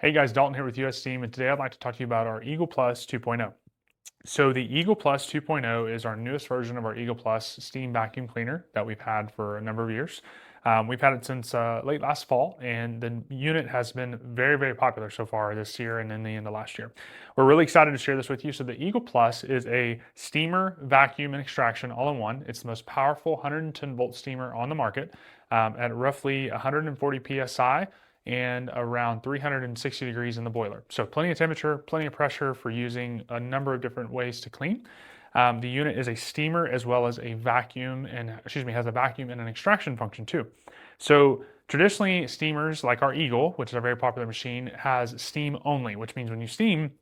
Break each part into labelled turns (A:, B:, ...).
A: Hey guys, Dalton here with US Steam, and today I'd like to talk to you about our Eagle Plus 2.0. So the Eagle Plus 2.0 is our newest version of our Eagle Plus steam vacuum cleaner that we've had for a number of years. We've had it since late last fall, and the unit has been very, very popular so far this year and in the end of last year. We're really excited to share this with you. So the Eagle Plus is a steamer, vacuum, and extraction all in one. It's the most powerful 110 volt steamer on the market at roughly 140 psi and around 360 degrees in the boiler. So plenty of temperature, plenty of pressure for using a number of different ways to clean. The unit is a steamer as well as a vacuum has a vacuum and an extraction function too. So traditionally steamers like our Eagle, which is a very popular machine, has steam only, which means when you steam,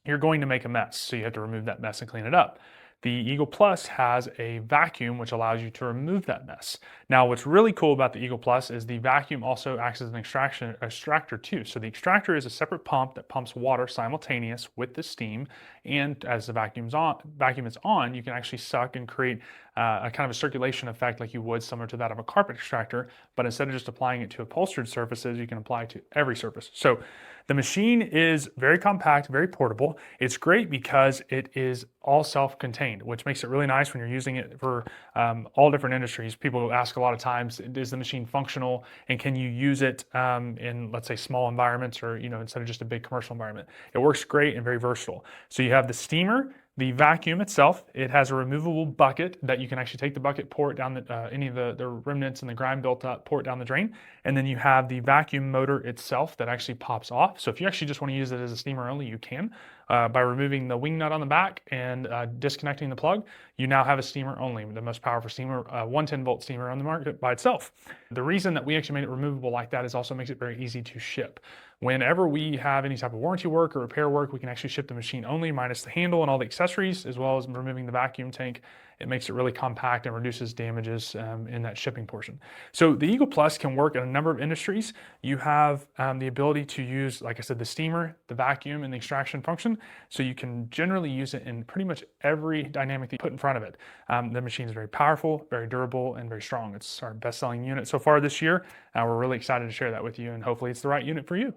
A: you're going to make a mess. So you have to remove that mess and clean it up. The Eagle Plus has a vacuum which allows you to remove that mess. Now, what's really cool about the Eagle Plus is the vacuum also acts as an extractor too. So the extractor is a separate pump that pumps water simultaneous with the steam, and as the vacuum is on, you can actually suck and create a kind of a circulation effect like you would similar to that of a carpet extractor, but instead of just applying it to upholstered surfaces, you can apply it to every surface. So the machine is very compact, very portable. It's great because it is all self-contained, which makes it really nice when you're using it for all different industries. People ask a lot of times, is the machine functional and can you use it in, let's say, small environments or, instead of just a big commercial environment? It works great and very versatile. So you have the steamer, the vacuum itself. It has a removable bucket that you can actually take the bucket, pour it down any of the remnants and the grime built up, pour it down the drain. And then you have the vacuum motor itself that actually pops off. So if you actually just want to use it as a steamer only, you can. By removing the wing nut on the back and disconnecting the plug, you now have a steamer only, the most powerful steamer, 110 volt steamer on the market by itself. The reason that we actually made it removable like that is also makes it very easy to ship. Whenever we have any type of warranty work or repair work, we can actually ship the machine only minus the handle and all the accessories, as well as removing the vacuum tank. It makes it really compact and reduces damages in that shipping portion. So the Eagle Plus can work in a number of industries. You have the ability to use, like I said, the steamer, the vacuum, and the extraction function. So you can generally use it in pretty much every dynamic that you put in front of it. The machine is very powerful, very durable, and very strong. It's our best-selling unit so far this year. We're really excited to share that with you, and hopefully it's the right unit for you.